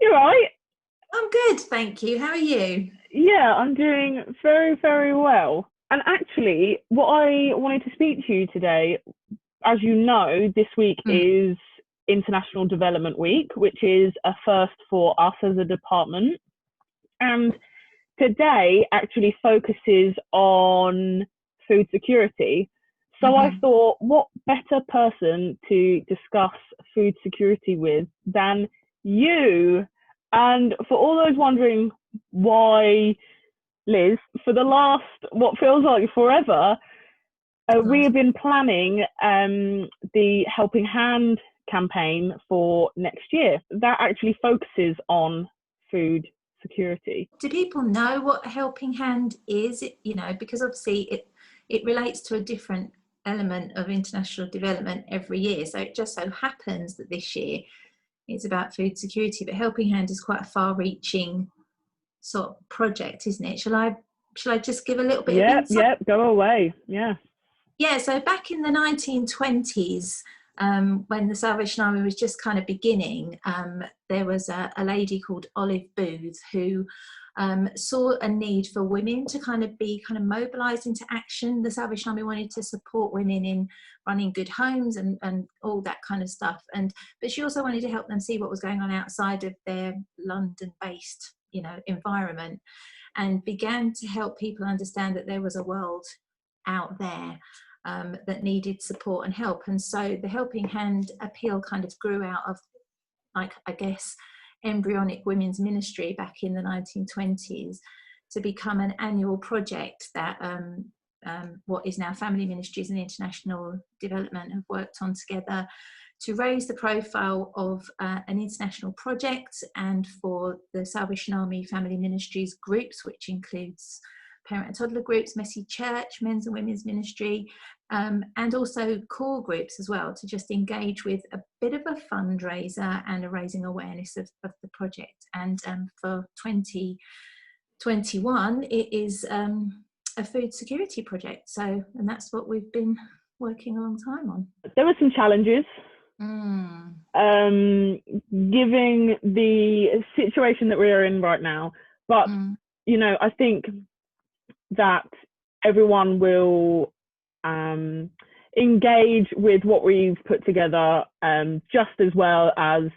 You're right. I'm good, thank you. How are you? Yeah, I'm doing very, very well. And actually, what I wanted to speak to you today, as you know, this week Mm. is International Development Week, which is a first for us as a department. And today actually focuses on food security. So I Hmm. thought, what better person to discuss food security with than you? And for all those wondering why, Liz, for the last, what feels like forever, we God. have been planning the Helping Hand campaign for next year. That actually focuses on food security. Do people know what a helping hand is? Because obviously it relates to a different element of international development every year. So it just so happens that this year it's about food security, but helping hand is quite a far-reaching sort of project, isn't it? Shall I just give a little bit of Yep, insight? yep, go away. Yeah. Yeah, so back in the 1920s, when the Salvation Army was just kind of beginning, there was a lady called Olive Booth who saw a need for women to kind of be kind of mobilised into action. The Salvation Army wanted to support women in running good homes and all that kind of stuff. But she also wanted to help them see what was going on outside of their London-based, environment, and began to help people understand that there was a world out there that needed support and help. And so the Helping Hand appeal kind of grew out of, like, I guess, embryonic women's ministry back in the 1920s to become an annual project that what is now Family Ministries and International Development have worked on together to raise the profile of an international project, and for the Salvation Army Family Ministries groups, which includes parent and toddler groups, Messy Church, men's and women's ministry, and also core groups as well, to just engage with a bit of a fundraiser and a raising awareness of the project. And for 2021, it is a food security project. And that's what we've been working a long time on. There were some challenges, Mm. um, giving the situation that we are in right now. But, Mm. I think that everyone will um, engage with what we've put together just as well as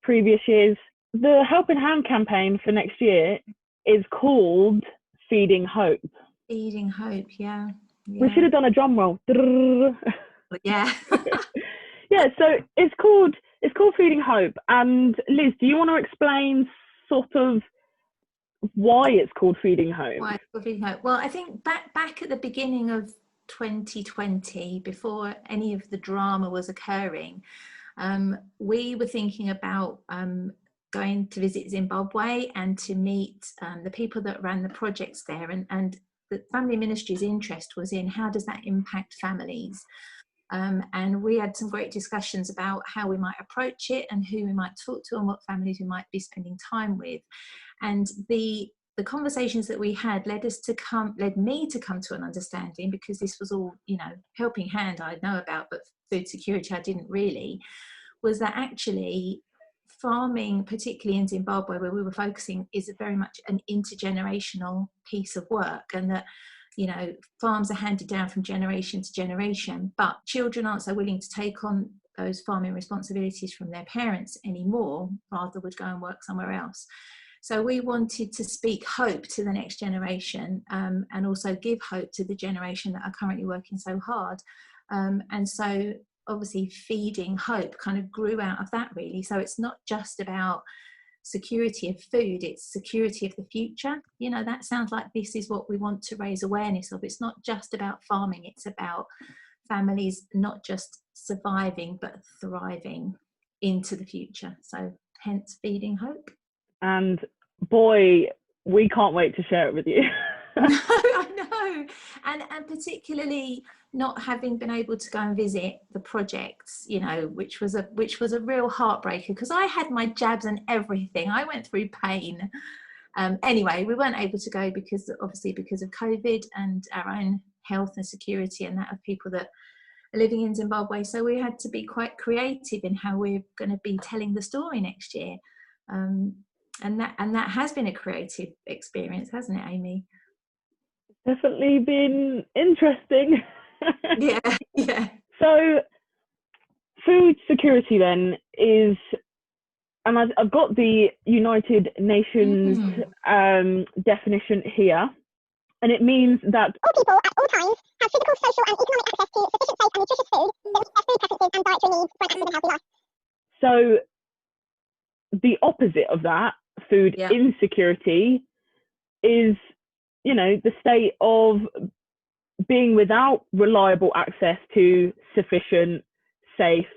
previous years. The Helping Hand campaign for next year is called Feeding Hope. Feeding hope, yeah, We should yeah, have done a drum roll. yeah. Yeah, so it's called Feeding Hope. And Liz, do you want to explain sort of why it's called Feeding Hope? Why feeding hope? Well, I think back at the beginning of 2020, before any of the drama was occurring, we were thinking about going to visit Zimbabwe and to meet the people that ran the projects there, and the Family Ministry's interest was in how does that impact families. And we had some great discussions about how we might approach it and who we might talk to and what families we might be spending time with. And the conversations that we had led me to come to an understanding, because this was all, Helping Hand I know about, but food security I didn't really, was that actually farming, particularly in Zimbabwe where we were focusing, is very much an intergenerational piece of work, and that farms are handed down from generation to generation, but children aren't so willing to take on those farming responsibilities from their parents anymore, rather would go and work somewhere else. So we wanted to speak hope to the next generation, and also give hope to the generation that are currently working so hard. And so obviously Feeding Hope kind of grew out of that, really. So it's not just about security of food, it's security of the future. That sounds like this is what we want to raise awareness of. It's not just about farming, it's about families not just surviving but thriving into the future. So hence Feeding Hope. And boy, we can't wait to share it with you. No, I know, and particularly not having been able to go and visit the projects, which was a real heartbreaker, because I had my jabs and everything. I went through pain. Anyway, we weren't able to go because of COVID and our own health and security, and that of people that are living in Zimbabwe. So we had to be quite creative in how we're going to be telling the story next year. And that has been a creative experience, hasn't it, Aimée? Definitely been interesting. Yeah, yeah. So food security then is, and I've got the United Nations definition here, and it means that all people at all times have physical, social and economic access to sufficient, safe and nutritious food that meets their food preferences and dietary needs for an active and healthy life. So the opposite of that, food insecurity, is, you know, the state of being without reliable access to sufficient, safe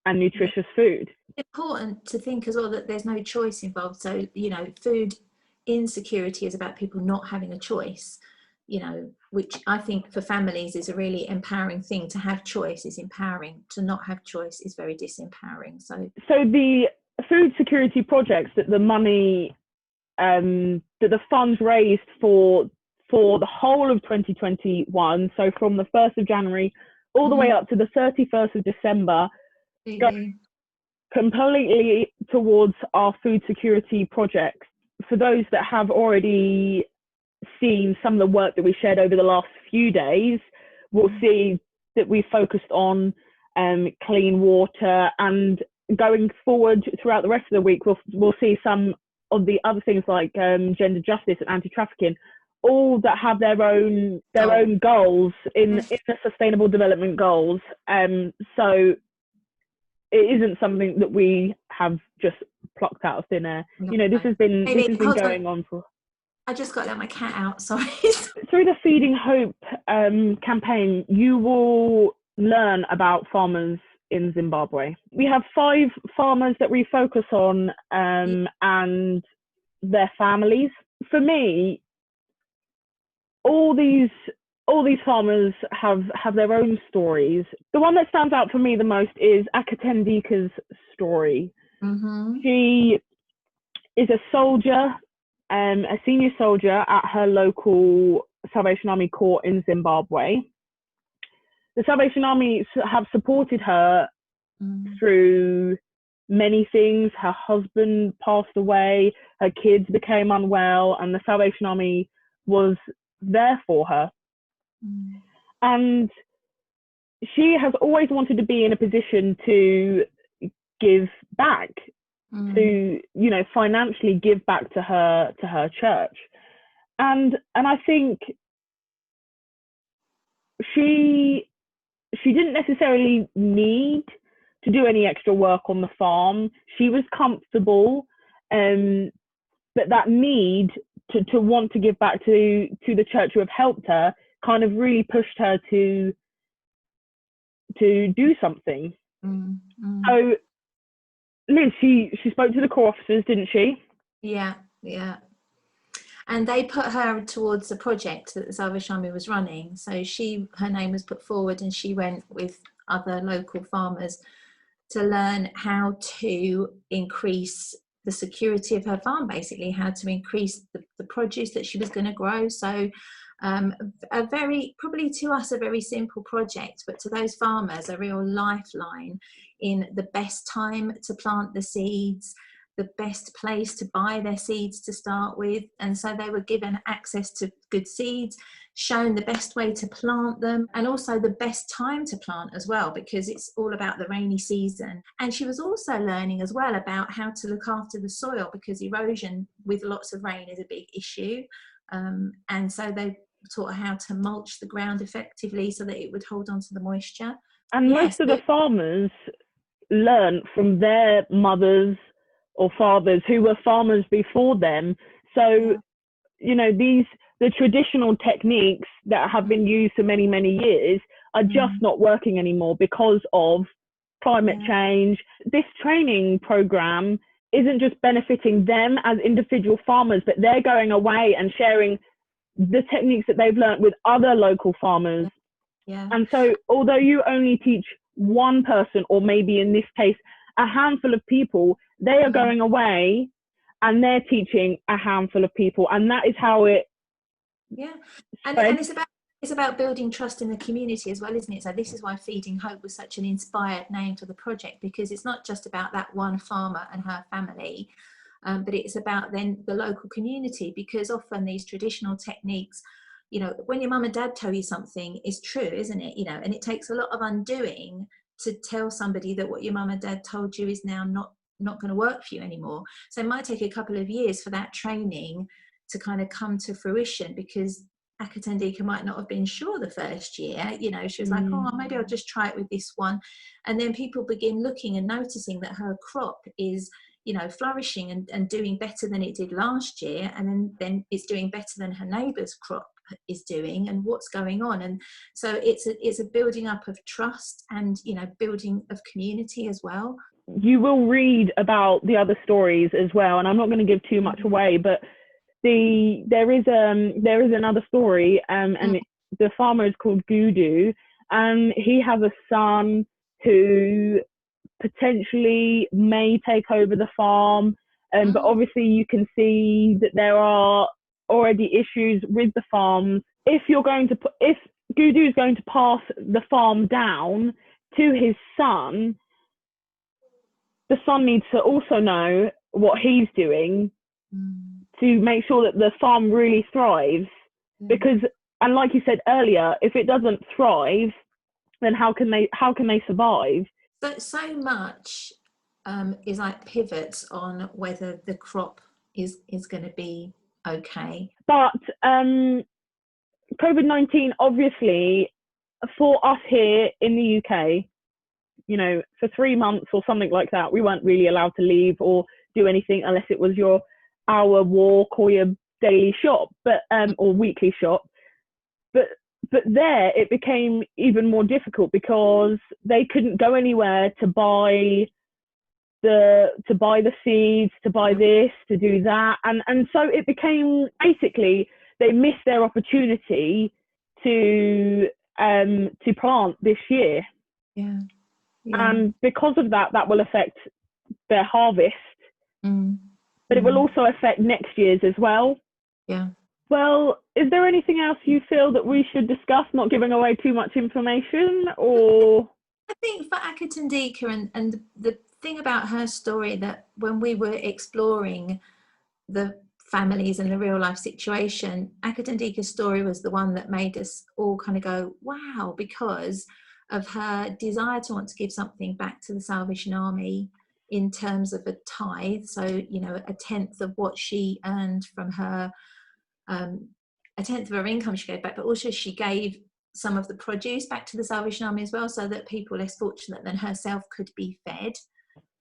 and nutritious food. It's important to think as well that there's no choice involved. So, you know, food insecurity is about people not having a choice, you know, which I think for families is a really empowering thing. To have choice is empowering. To not have choice is very disempowering. So the food security projects that the money, that the funds raised for the whole of 2021, so from the 1st of January all the way up to the 31st of December, go completely towards our food security projects. For those that have already seen some of the work that we shared over the last few days, we'll see that we focused on clean water, and going forward throughout the rest of the week, we'll see some of the other things like gender justice and anti-trafficking, all that have their own goals in the Sustainable Development Goals. So it isn't something that we have just plucked out of thin air. You know, this has been going on for. I just got to let my cat out, sorry. Through the Feeding Hope campaign, you will learn about farmers in Zimbabwe. We have 5 farmers that we focus on, and their families. For me, all these farmers have their own stories. The one that stands out for me the most is Akatendika's story. She is a soldier, a senior soldier at her local Salvation Army Corps in Zimbabwe. The Salvation Army have supported her through many things. Her husband passed away, her kids became unwell, and the Salvation Army was there for her. And she has always wanted to be in a position to give back, to, you know, financially give back to her church. And I think she didn't necessarily need to do any extra work on the farm. She was comfortable, but that need to want to give back to the church who have helped her kind of really pushed her to do something. So Liz, she spoke to the Corps officers, didn't she? Yeah. And they put her towards a project that the Salvation Army was running. So her name was put forward, and she went with other local farmers to learn how to increase the security of her farm, basically how to increase the produce that she was going to grow. So a very, probably to us, a very simple project, but to those farmers, a real lifeline in the best time to plant the seeds, the best place to buy their seeds to start with. And so they were given access to good seeds, shown the best way to plant them, and also the best time to plant as well, because it's all about the rainy season. And she was also learning as well about how to look after the soil, because erosion with lots of rain is a big issue. And so they taught her how to mulch the ground effectively so that it would hold on to the moisture. And most of the farmers learned from their mothers or fathers who were farmers before them. So, you know, the traditional techniques that have been used for many, many years are just not working anymore because of climate change. This training program isn't just benefiting them as individual farmers, but they're going away and sharing the techniques that they've learned with other local farmers. And so although you only teach one person, or maybe in this case a handful of people, they are going away and they're teaching a handful of people, and that is how it and it's about building trust in the community as well, isn't it? So this is why Feeding Hope was such an inspired name for the project, because it's not just about that one farmer and her family. but it's about then the local community, because often these traditional techniques, you know, when your mum and dad tell you something, is true, isn't it? You know, and it takes a lot of undoing to tell somebody that what your mum and dad told you is now not going to work for you anymore. So it might take a couple of years for that training to kind of come to fruition, because Akatandika might not have been sure the first year. You know, she was like, oh, maybe I'll just try it with this one. And then people begin looking and noticing that her crop is, you know, flourishing and doing better than it did last year. And then it's doing better than her neighbour's crop is doing, and what's going on. And so it's a building up of trust and, you know, building of community as well. You will read about the other stories as well, and I'm not going to give too much away, but there is another story, and the farmer is called Gudu, and he has a son who potentially may take over the farm, but obviously you can see that there are already issues with the farms. If Gudu is going to pass the farm down to his son, the son needs to also know what he's doing to make sure that the farm really thrives. Because, and like you said earlier, if it doesn't thrive, then how can they survive? So much is like pivots on whether the crop is going to be okay. But COVID-19, obviously, for us here in the UK, you know, for 3 months or something like that, we weren't really allowed to leave or do anything unless it was your hour walk or your daily shop, but or weekly shop. But there it became even more difficult because they couldn't go anywhere to buy the seeds, to buy this, to do that, and so it became basically they missed their opportunity to plant this year. Yeah. And because of that will affect their harvest, but it will also affect next year's as well. Yeah. Well, is there anything else you feel that we should discuss, not giving away too much information? Or I think for Akatandika and the thing about her story, that when we were exploring the families and the real life situation, Akatandika's story was the one that made us all kind of go, wow, because of her desire to want to give something back to the Salvation Army in terms of a tithe. So, you know, a tenth of what she earned from her, a tenth of her income she gave back, but also she gave some of the produce back to the Salvation Army as well, so that people less fortunate than herself could be fed.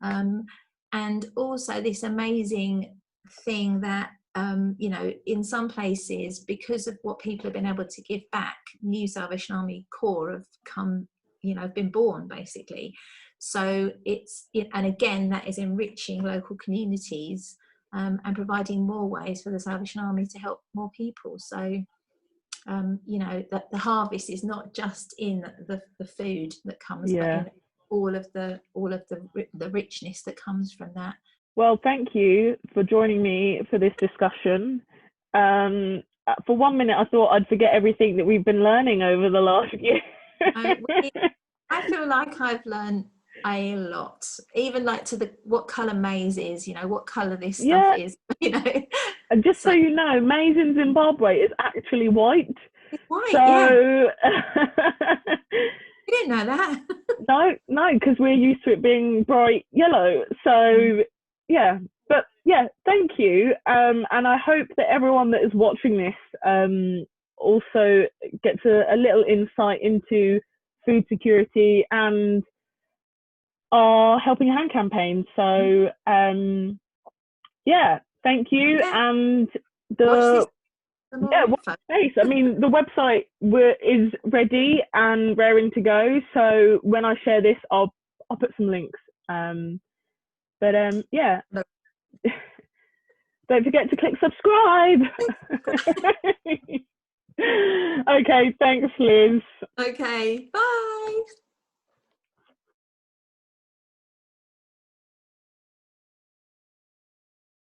And also this amazing thing that, you know, in some places, because of what people have been able to give back, new Salvation Army Corps have come, you know, have been born basically. So and again, that is enriching local communities and providing more ways for the Salvation Army to help more people. So, you know, that the harvest is not just in the food that comes, but in all of the richness that comes from that. Well, thank you for joining me for this discussion. For 1 minute, I thought I'd forget everything that we've been learning over the last year. I feel like I've learned a lot, even like to what colour maize is, you know, what colour this stuff is, you know. And just so you know, maize in Zimbabwe is actually white. It's white, so you didn't know that. no, because we're used to it being bright yellow. So but thank you, and I hope that everyone that is watching this also gets a little insight into food security and our Helping Hand campaign. So thank you. And watch space. I mean, the website is ready and raring to go, so when I share this, I'll put some links. Don't forget to click subscribe. Okay, thanks, Liz. Okay, bye.